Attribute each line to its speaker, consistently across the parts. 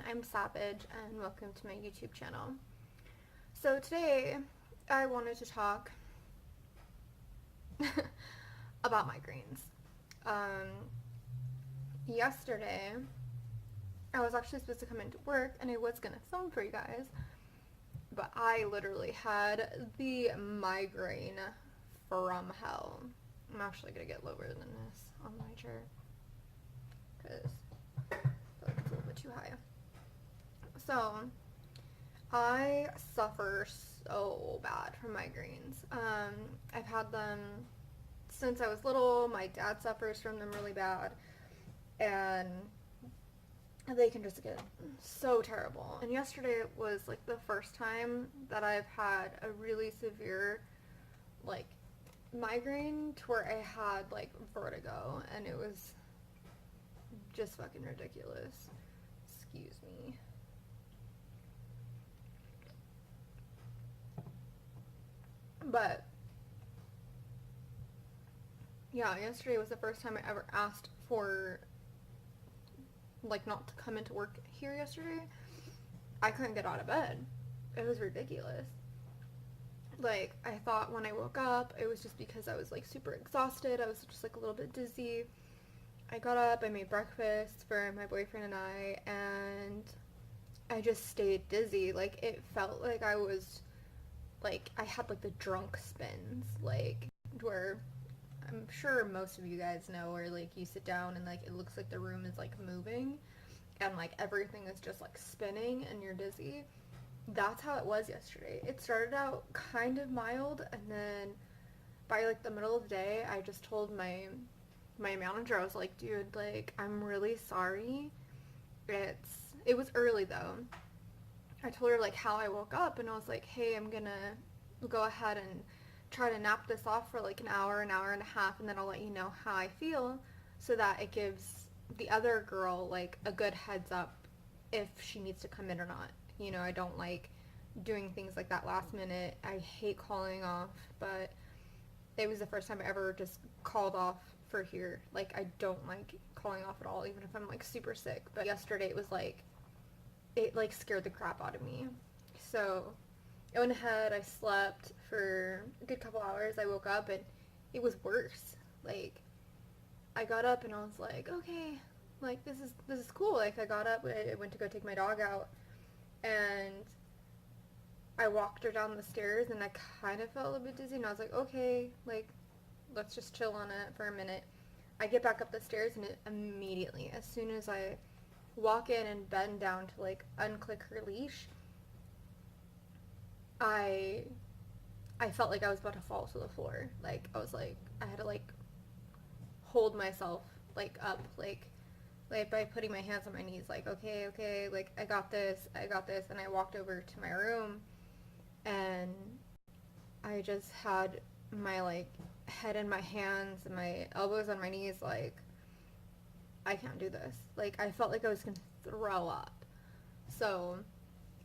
Speaker 1: I'm Savedge and welcome to my YouTube channel. So today I wanted to talk about migraines. Um, Yesterday I was actually supposed to come into work and I was gonna film for you guys, but I literally had the migraine from hell. I'm actually gonna get lower than this on my chair because I feel like it's a little bit too high. So I suffer so bad from migraines. I've had them since I was little. My dad suffers from them really bad, and they can just get so terrible. And yesterday was like the first time that I've had a really severe like migraine to where I had like vertigo, and it was just fucking ridiculous. Excuse me. But yeah, yesterday was the first time I ever asked for like not to come into work here yesterday. I couldn't get out of bed. It was ridiculous. Like, I thought when I woke up, it was just because I was like super exhausted. I was just like a little bit dizzy. I got up, I made breakfast for my boyfriend and and I just stayed dizzy. Like, it felt like I was like I had like the drunk spins, like where I'm sure most of you guys know where like you sit down and like it looks like the room is like moving and like everything is just like spinning and you're dizzy. That's how it was yesterday. It started out kind of mild, and then by like the middle of the day I just told my manager, I was like, dude, like I'm really sorry. It was early though. I told her like how I woke up, and I was like, hey, I'm gonna go ahead and try to nap this off for like an hour and a half, and then I'll let you know how I feel, so that it gives the other girl like a good heads up if she needs to come in or not. You know, I don't like doing things like that last minute. I hate calling off, but it was the first time I ever just called off for here. Like, I don't like calling off at all, even if I'm like super sick. But yesterday it like scared the crap out of me. So I went ahead, I slept for a good couple hours. I woke up and it was worse. Like, I got up and I was like, okay, like this is cool. Like, I got up, I went to go take my dog out, and I walked her down the stairs and I kind of felt a little bit dizzy, and I was like, okay, like let's just chill on it for a minute. I get back up the stairs and it immediately, as soon as I walk in and bend down to like unclick her leash, I I felt like I was about to fall to the floor. Like, I was like, I had to like hold myself like up, like by putting my hands on my knees, like, okay, okay, like I got this, and I walked over to my room, and I just had my like head in my hands and my elbows on my knees, like I can't do this. Like, I felt like I was gonna throw up. So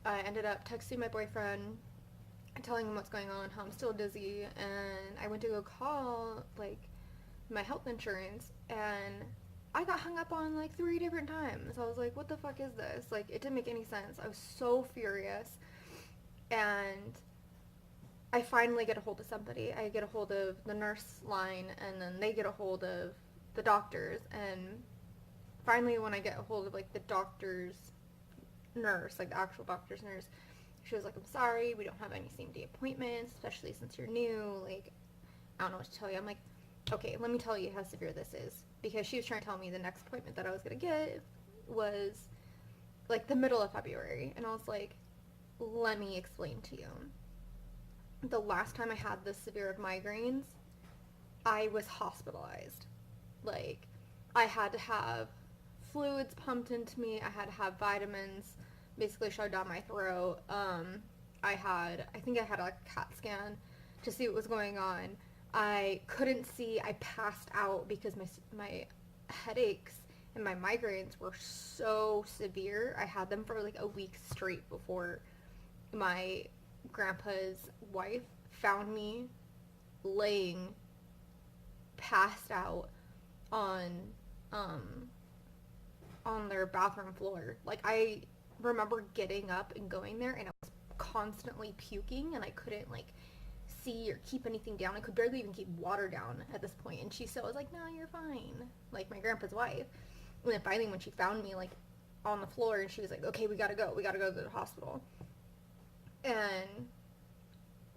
Speaker 1: I ended up texting my boyfriend, telling him what's going on, how I'm still dizzy, and I went to go call like my health insurance, and I got hung up on like 3 different times. I was like, what the fuck is this? Like, it didn't make any sense. I was so furious. And I finally get a hold of somebody. I get a hold of the nurse line, and then they get a hold of the doctors. And finally, when I get a hold of like the doctor's nurse, like the actual doctor's nurse, she was like, I'm sorry, we don't have any same day appointments, especially since you're new. Like, I don't know what to tell you. I'm like, okay, let me tell you how severe this is. Because she was trying to tell me the next appointment that I was going to get was like the middle of February. And I was like, let me explain to you. The last time I had this severe of migraines, I was hospitalized. Like, I had to have fluids pumped into me. I had to have vitamins basically shoved down my throat. I think I had a CAT scan to see what was going on. I couldn't see. I passed out because my headaches and my migraines were so severe. I had them for like a week straight before my grandpa's wife found me laying passed out on um on their bathroom floor. Like, remember getting up and going there, and I was constantly puking, and I couldn't like see or keep anything down. I could barely even keep water down at this point. And she still was like, "No, you're fine." Like my grandpa's wife. And then finally, when she found me like on the floor, and she was like, "Okay, we gotta go. We gotta go to the hospital." And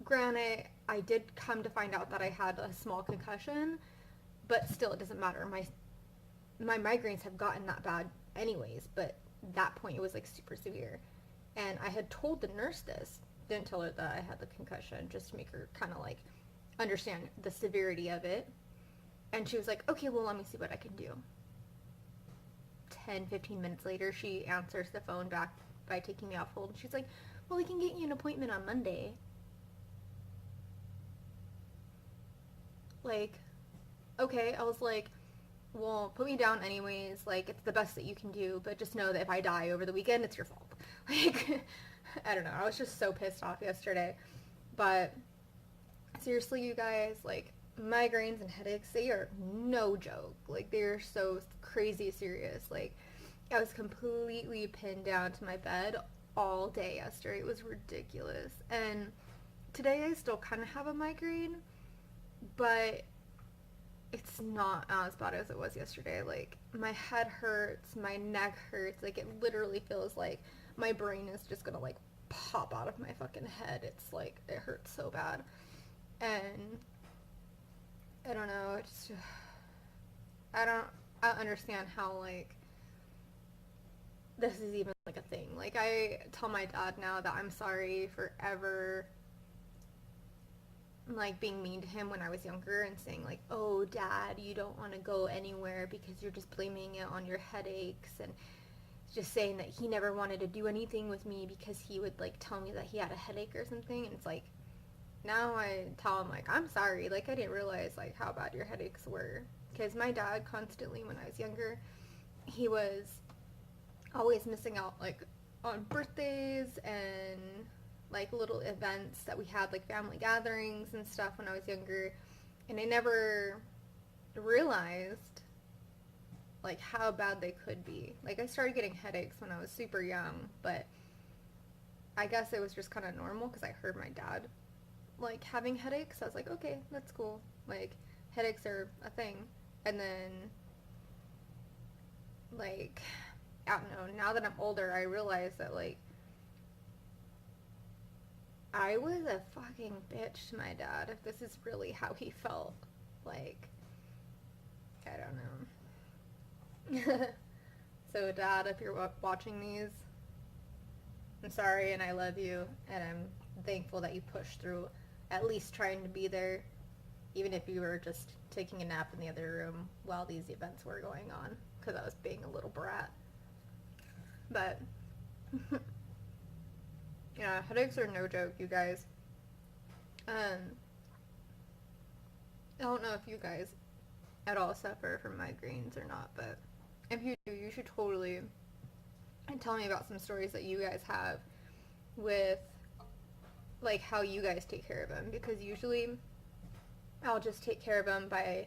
Speaker 1: granted, I did come to find out that I had a small concussion, but still, it doesn't matter. My migraines have gotten that bad anyways, but that point it was like super severe. And I had told the nurse this, didn't tell her that I had the concussion, just to make her kind of like understand the severity of it. And she was like, "Okay, well, let me see what I can do." 10-15 minutes later, she answers the phone back by taking me off hold, and she's like, "Well, we can get you an appointment on Monday." Like, okay. I was like, "Well, put me down anyways. Like, it's the best that you can do, but just know that if I die over the weekend, it's your fault." Like, I don't know. I was just so pissed off yesterday. But seriously, you guys, like, migraines and headaches, they are no joke. Like, they're so crazy serious. Like, I was completely pinned down to my bed all day yesterday. It was ridiculous. And today I still kind of have a migraine, but it's not as bad as it was yesterday. Like, my head hurts, my neck hurts. Like, it literally feels like my brain is just gonna like pop out of my fucking head. It's like, it hurts so bad. And I don't know, it's just, I don't understand how like this is even like a thing. Like, I tell my dad now that I'm sorry for ever like being mean to him when I was younger and saying like, "Oh, Dad, you don't want to go anywhere because you're just blaming it on your headaches," and just saying that he never wanted to do anything with me because he would like tell me that he had a headache or something. And it's like, now I tell him like, "I'm sorry, like I didn't realize like how bad your headaches were." Because my dad constantly, when I was younger, he was always missing out like on birthdays and like little events that we had, like family gatherings and stuff when I was younger. And I never realized like how bad they could be. Like, I started getting headaches when I was super young, but I guess it was just kind of normal because I heard my dad like having headaches. I was like, okay, that's cool. Like, headaches are a thing. And then like, I don't know, now that I'm older, I realize that like I was a fucking bitch to my dad if this is really how he felt. Like, I don't know. So, Dad, if you're watching these, I'm sorry and I love you, and I'm thankful that you pushed through at least trying to be there, even if you were just taking a nap in the other room while these events were going on, because I was being a little brat. But yeah, headaches are no joke, you guys. I don't know if you guys at all suffer from migraines or not, but if you do, you should totally tell me about some stories that you guys have with like how you guys take care of them, because usually I'll just take care of them by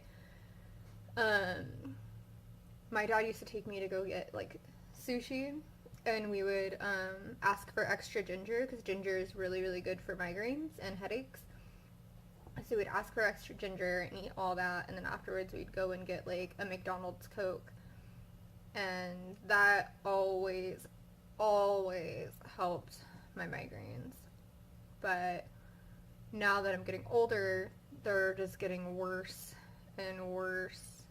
Speaker 1: my dad used to take me to go get like sushi, and we would ask for extra ginger because ginger is really, really good for migraines and headaches. So we'd ask for extra ginger and eat all that, and then afterwards we'd go and get like a McDonald's Coke, and that always helped my migraines. But now that I'm getting older, they're just getting worse and worse,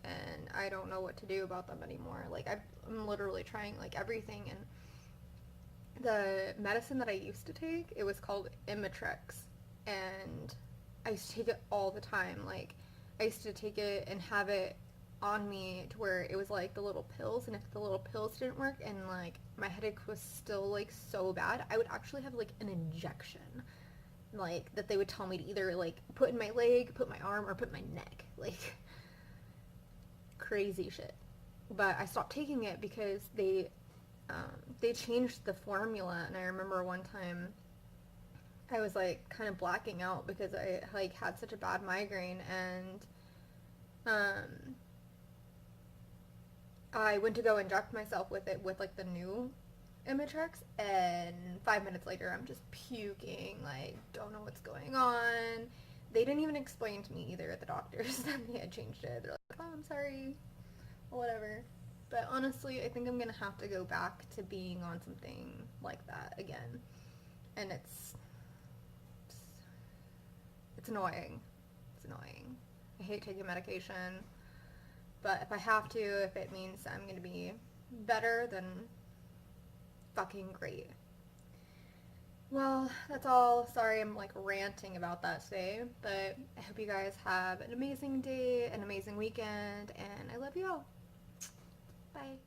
Speaker 1: and I don't know what to do about them anymore. Like, I'm literally trying like everything, and the medicine that I used to take, it was called Imitrex, and I used to take it all the time. Like, I used to take it and have it on me to where it was like the little pills, and if the little pills didn't work and like my headache was still like so bad, I would actually have like an injection, like that they would tell me to either like put in my leg, put my arm, or put my neck. Like, crazy shit. But I stopped taking it because they changed the formula, and I remember one time I was like kind of blacking out because I like had such a bad migraine, and I went to go inject myself with it with like the new Imatrix, and 5 minutes later I'm just puking, like, don't know what's going on. They didn't even explain to me either at the doctors that they had changed it. They're like, oh, I'm sorry, whatever. But honestly, I think I'm gonna have to go back to being on something like that again. And it's annoying. It's annoying. I hate taking medication, but if I have to, if it means I'm gonna be better, then fucking great. Well, that's all. Sorry I'm like ranting about that today, but I hope you guys have an amazing day, an amazing weekend, and I love you all. Bye.